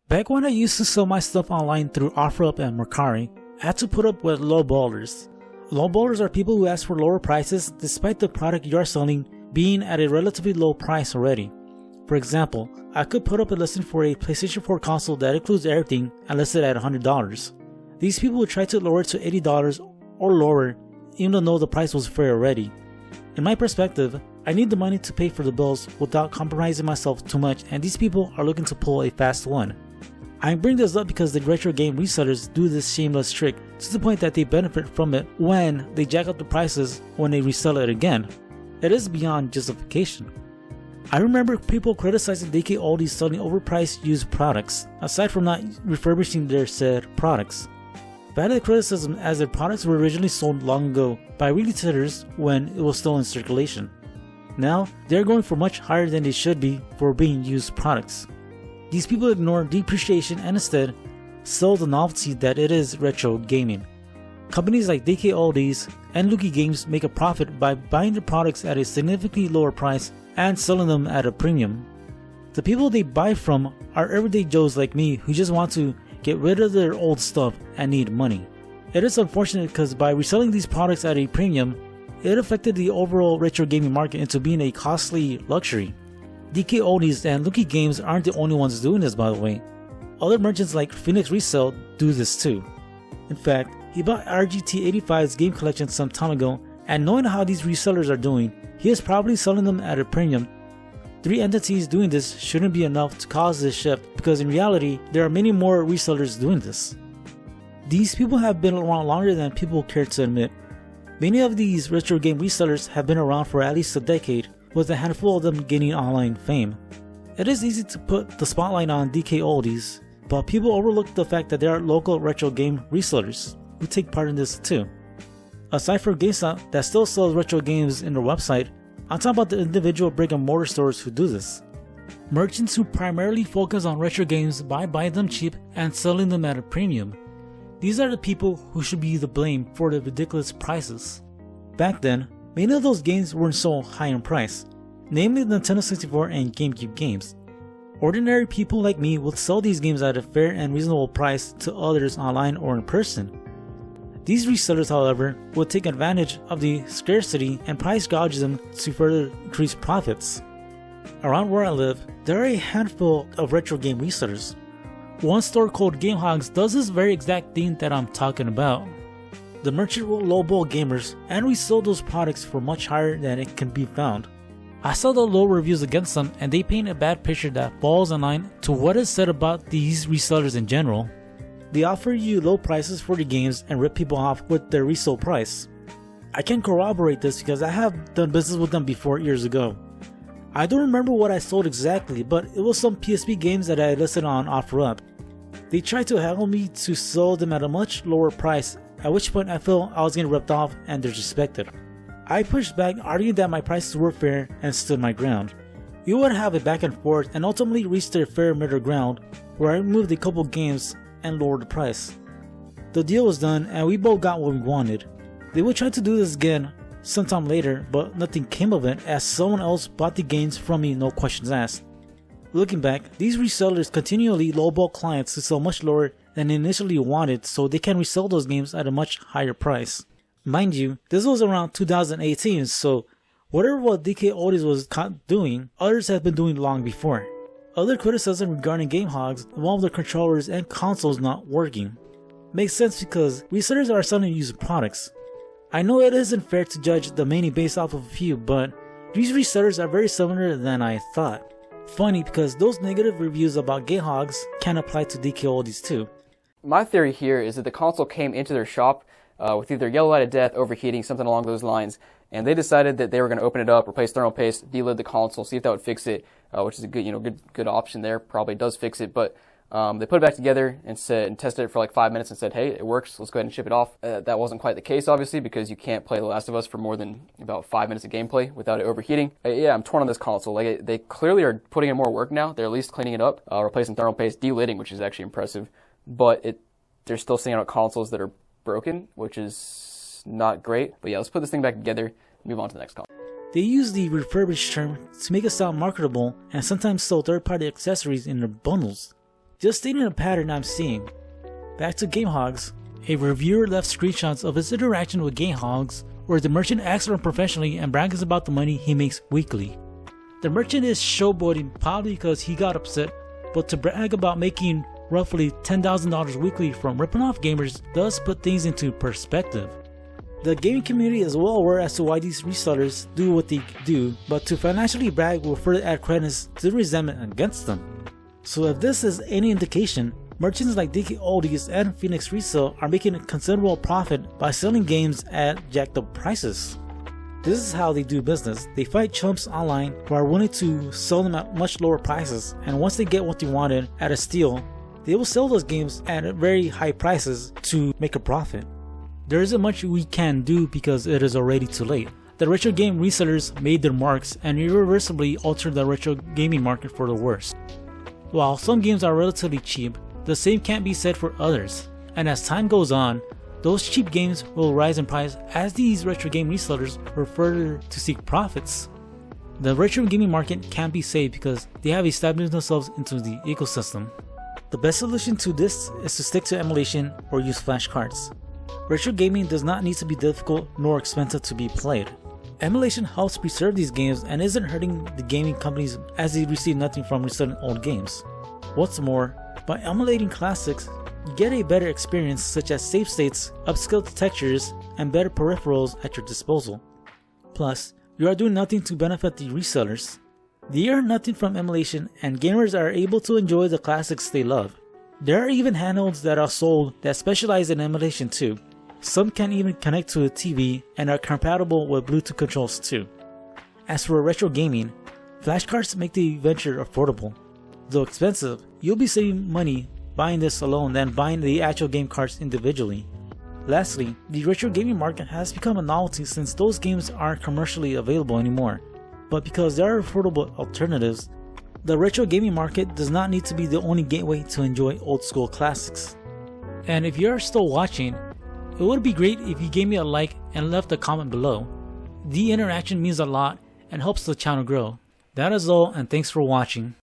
Back when I used to sell my stuff online through OfferUp and Mercari, I had to put up with lowballers. Lowballers are people who ask for lower prices despite the product you are selling being at a relatively low price already. For example, I could put up a listing for a PlayStation 4 console that includes everything and list it at $100. These people would try to lower it to $80 or lower even though the price was fair already. In my perspective, I need the money to pay for the bills without compromising myself too much, and these people are looking to pull a fast one. I bring this up because the retro game resellers do this shameless trick to the point that they benefit from it when they jack up the prices when they resell it again. It is beyond justification. I remember people criticizing DK Oldies selling overpriced used products, aside from not refurbishing their said products. Valid criticism, as their products were originally sold long ago by retailers when it was still in circulation. Now, they are going for much higher than they should be for being used products. These people ignore depreciation and instead sell the novelty that it is retro gaming. Companies like DK Oldies and Lucky Games make a profit by buying their products at a significantly lower price and selling them at a premium. The people they buy from are everyday Joes like me who just want to get rid of their old stuff and need money. It is unfortunate because by reselling these products at a premium, it affected the overall retro gaming market into being a costly luxury. DK Oldies and Lucky Games aren't the only ones doing this, by the way. Other merchants like Phoenix Resell do this too. In fact, he bought RGT85's game collection some time ago, and knowing how these resellers are doing, he is probably selling them at a premium. 3 entities doing this shouldn't be enough to cause this shift, because in reality, there are many more resellers doing this. These people have been around longer than people care to admit. Many of these retro game resellers have been around for at least a decade, with a handful of them gaining online fame. It is easy to put the spotlight on DK Oldies, but people overlook the fact that there are local retro game resellers who take part in this too. Aside from GameStop that still sells retro games in their website, I'm talking about the individual brick and mortar stores who do this. Merchants who primarily focus on retro games by buying them cheap and selling them at a premium. These are the people who should be the blame for the ridiculous prices. Back then, many of those games weren't so high in price, namely the Nintendo 64 and GameCube games. Ordinary people like me would sell these games at a fair and reasonable price to others online or in person. These resellers, however, would take advantage of the scarcity and price gouge them to further increase profits. Around where I live, there are a handful of retro game resellers. One store called GameHogs does this very exact thing that I'm talking about. The merchant will lowball gamers and resell those products for much higher than it can be found. I saw the low reviews against them, and they paint a bad picture that falls in line to what is said about these resellers in general. They offer you low prices for the games and rip people off with their resale price. I can corroborate this because I have done business with them before years ago. I don't remember what I sold exactly, but it was some PSP games that I listed on OfferUp. They tried to haggle me to sell them at a much lower price, at which point I felt I was getting ripped off and disrespected. I pushed back, arguing that my prices were fair, and stood my ground. We would have a back and forth and ultimately reached a fair middle ground where I removed a couple games and lowered the price. The deal was done and we both got what we wanted. They would try to do this again sometime later, but nothing came of it as someone else bought the games from me, no questions asked. Looking back, these resellers continually lowball clients to sell much lower than they initially wanted so they can resell those games at a much higher price. Mind you, this was around 2018, so whatever what DK Oldies was caught doing, others have been doing long before. Other criticism regarding GameHogs involve their controllers and consoles not working. Makes sense because resellers are selling used products. I know it isn't fair to judge the many based off of a few, but these resellers are very similar than I thought. Funny because those negative reviews about GameHogs can apply to DK Oldies too. My theory here is that the console came into their shop with either yellow light of death, overheating, something along those lines, and they decided that they were going to open it up, replace thermal paste, delid the console, see if that would fix it, which is a good option there. Probably does fix it, but they put it back together and tested it for like 5 minutes and said, hey, it works, let's go ahead and ship it off. That wasn't quite the case, obviously, because you can't play The Last of Us for more than about 5 minutes of gameplay without it overheating. Yeah, I'm torn on this console. Like, they clearly are putting in more work now. They're at least cleaning it up, replacing thermal paste, delidding, which is actually impressive, but they're still sending out consoles that are broken, which is not great. But yeah, let's put this thing back together and move on to the next console. They use the refurbished term to make it sound marketable and sometimes sell third-party accessories in their bundles. Just stating a pattern I'm seeing. Back to GameHogs, a reviewer left screenshots of his interaction with GameHogs where the merchant acts unprofessionally and brags about the money he makes weekly. The merchant is showboating probably because he got upset, but to brag about making roughly $10,000 weekly from ripping off gamers does put things into perspective. The gaming community is well aware as to why these resellers do what they do, but to financially brag will further add credence to the resentment against them. So if this is any indication, merchants like DK Oldies and Phoenix Resell are making a considerable profit by selling games at jacked up prices. This is how they do business. They fight chumps online who are willing to sell them at much lower prices, and once they get what they wanted at a steal, they will sell those games at very high prices to make a profit. There isn't much we can do because it is already too late. The retro game resellers made their marks and irreversibly altered the retro gaming market for the worse. While some games are relatively cheap, the same can't be said for others, and as time goes on, those cheap games will rise in price as these retro game resellers will further to seek profits. The retro gaming market can't be saved because they have established themselves into the ecosystem. The best solution to this is to stick to emulation or use flashcards. Retro gaming does not need to be difficult nor expensive to be played. Emulation helps preserve these games and isn't hurting the gaming companies as they receive nothing from reselling old games. What's more, by emulating classics, you get a better experience such as save states, upscaled textures, and better peripherals at your disposal. Plus, you are doing nothing to benefit the resellers. They earn nothing from emulation and gamers are able to enjoy the classics they love. There are even handhelds that are sold that specialize in emulation too. Some can even connect to a TV and are compatible with Bluetooth controls too. As for retro gaming, flashcards make the venture affordable. Though expensive, you'll be saving money buying this alone than buying the actual game cards individually. Lastly, the retro gaming market has become a novelty since those games aren't commercially available anymore. But because there are affordable alternatives, the retro gaming market does not need to be the only gateway to enjoy old school classics. And if you are still watching, it would be great if you gave me a like and left a comment below. The interaction means a lot and helps the channel grow. That is all, and thanks for watching.